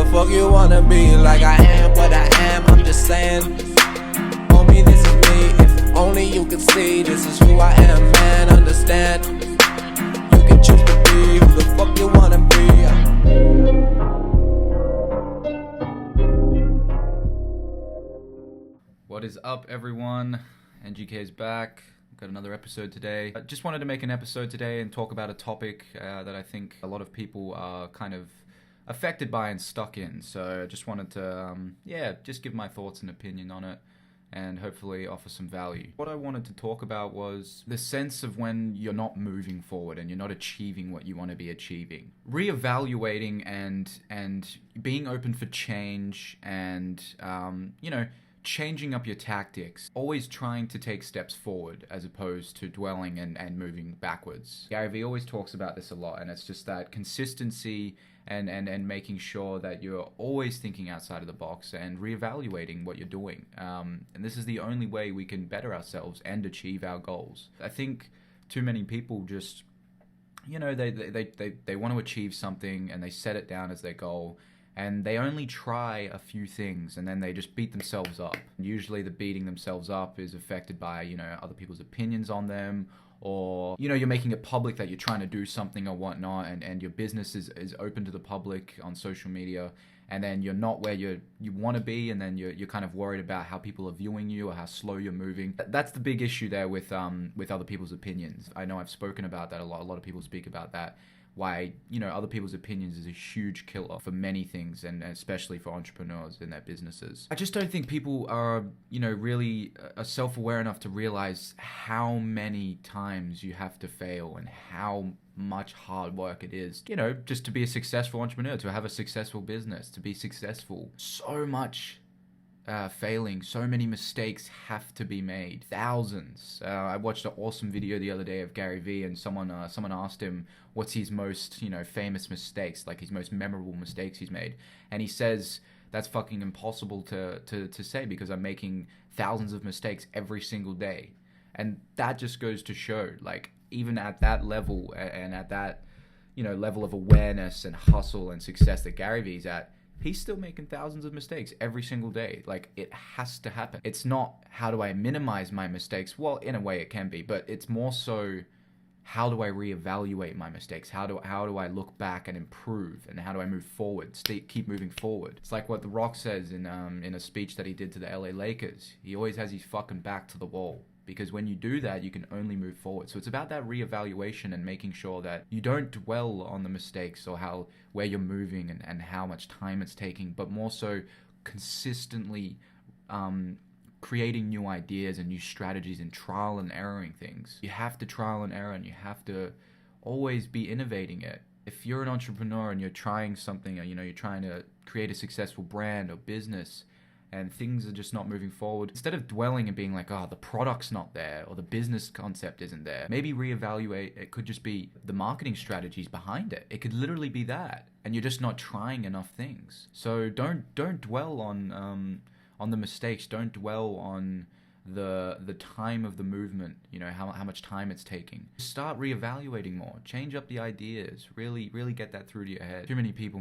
the fuck you wanna be? Like I am what I am, I'm just saying. Homie, this is me. If only you could see, this is who I am, man. Understand? You can choose to be who the fuck you wanna be. What is up, everyone? NGK's back. Got another episode today. I just wanted to make an episode today and talk about a topic that I think a lot of people are kind of affected by and stuck in. So I just wanted to, just give my thoughts and opinion on it and hopefully offer some value. What I wanted to talk about was the sense of when you're not moving forward and you're not achieving what you want to be achieving. Reevaluating and being open for change and, changing up your tactics, always trying to take steps forward as opposed to dwelling and moving backwards. Gary Vee always talks about this a lot, and it's just that consistency and making sure that you're always thinking outside of the box and reevaluating what you're doing. And this is the only way we can better ourselves and achieve our goals. I think too many people just, they want to achieve something and they set it down as their goal, and they only try a few things and then they just beat themselves up. Usually the beating themselves up is affected by, other people's opinions on them, or, you're making it public that you're trying to do something or whatnot, and your business is open to the public on social media, and then you're not where you want to be, and then you're kind of worried about how people are viewing you or how slow you're moving. That's the big issue there with other people's opinions. I know I've spoken about that a lot. A lot of people speak about that. Why, other people's opinions is a huge killer for many things, and especially for entrepreneurs in their businesses. I just don't think people are, really self-aware enough to realize how many times you have to fail and how much hard work it is, just to be a successful entrepreneur, to have a successful business, to be successful. So much failing, so many mistakes have to be made. Thousands. I watched an awesome video the other day of Gary Vee, and someone asked him what's his most, famous mistakes, like his most memorable mistakes he's made. And he says, that's fucking impossible to say because I'm making thousands of mistakes every single day. And that just goes to show, like, even at that level and at that, level of awareness and hustle and success that Gary Vee's at, he's still making thousands of mistakes every single day. Like, it has to happen. It's not, how do I minimize my mistakes? Well, in a way it can be, but it's more so, how do I reevaluate my mistakes? How do I look back and improve? And how do I move forward? Keep moving forward. It's like what The Rock says in a speech that he did to the LA Lakers. He always has his fucking back to the wall. Because when you do that, you can only move forward. So it's about that reevaluation and making sure that you don't dwell on the mistakes or where you're moving and how much time it's taking, but more so consistently creating new ideas and new strategies and trial and erroring things. You have to trial and error, and you have to always be innovating it. If you're an entrepreneur and you're trying something, or, you're trying to create a successful brand or business, and things are just not moving forward, instead of dwelling and being like, oh, the product's not there or the business concept isn't there, maybe reevaluate. It could just be the marketing strategies behind it. It could literally be that, and you're just not trying enough things. So don't dwell on the mistakes. Don't dwell on the time of the movement, how much time it's taking. Start reevaluating more, change up the ideas, really get that through to your head. Too many people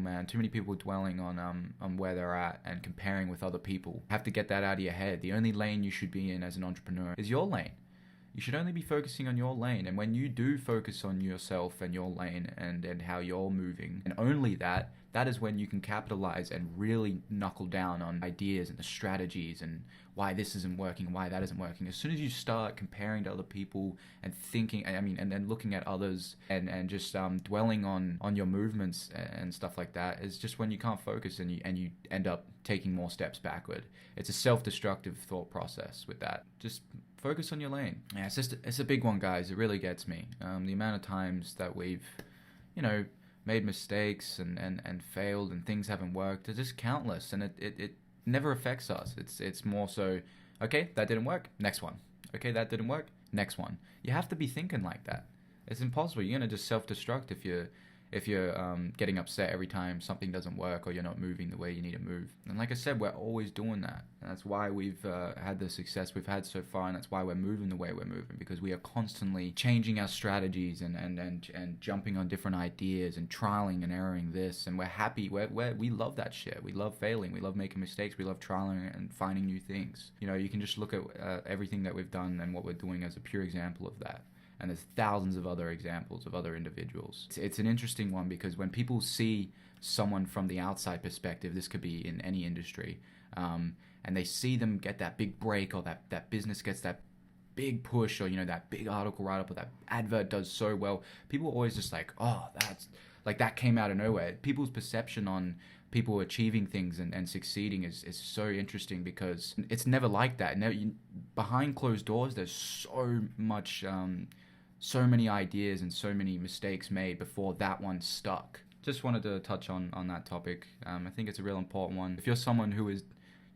dwelling on where they're at and comparing with other people. Have to get that out of your head. The only lane you should be in as an entrepreneur is your lane. You should only be focusing on your lane, and when you do focus on yourself and your lane and how you're moving, and only that is when you can capitalize and really knuckle down on ideas and the strategies and why this isn't working, why that isn't working. As soon as you start comparing to other people and thinking, and then looking at others and just dwelling on your movements and stuff like that, is just when you can't focus and you end up taking more steps backward. It's a self-destructive thought process with that. Just focus on your lane. Yeah, it's a big one, guys. It really gets me. The amount of times that we've, made mistakes and failed and things haven't worked are just countless, and it never affects us. It's more so, okay, that didn't work, next one. Okay, that didn't work, next one. You have to be thinking like that. It's impossible. You're gonna just self-destruct if you're getting upset every time something doesn't work or you're not moving the way you need to move. And like I said, we're always doing that. And that's why we've had the success we've had so far, and that's why we're moving the way we're moving, because we are constantly changing our strategies and jumping on different ideas and trialing and erroring this. And we're happy. We love that shit. We love failing. We love making mistakes. We love trialing and finding new things. You know, you can just look at everything that we've done and what we're doing as a pure example of that. And there's thousands of other examples of other individuals. It's an interesting one, because when people see someone from the outside perspective, this could be in any industry, and they see them get that big break, or that business gets that big push, or, you know, that big article write-up, or that advert does so well, people are always just like, oh, that's like, that came out of nowhere. People's perception on people achieving things and succeeding is so interesting, because it's never like that. Behind closed doors, there's so much... so many ideas and so many mistakes made before that one stuck. Just wanted to touch on that topic. I think it's a real important one. If you're someone who is,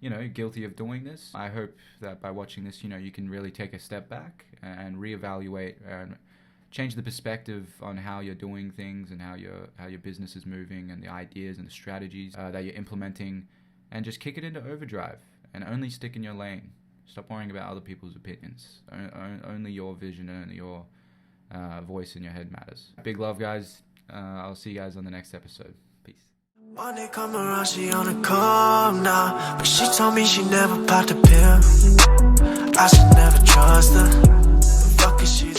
you know, guilty of doing this, I hope that by watching this, you know, you can really take a step back and reevaluate and change the perspective on how you're doing things and how your business is moving and the ideas and the strategies that you're implementing, and just kick it into overdrive and only stick in your lane. Stop worrying about other people's opinions. Only your vision and only your voice in your head matters. Big love, guys. I'll see you guys on the next episode. Peace. One day come around, she on a calm now, but she told me she never popped a pill. I should never trust her. Fuck is she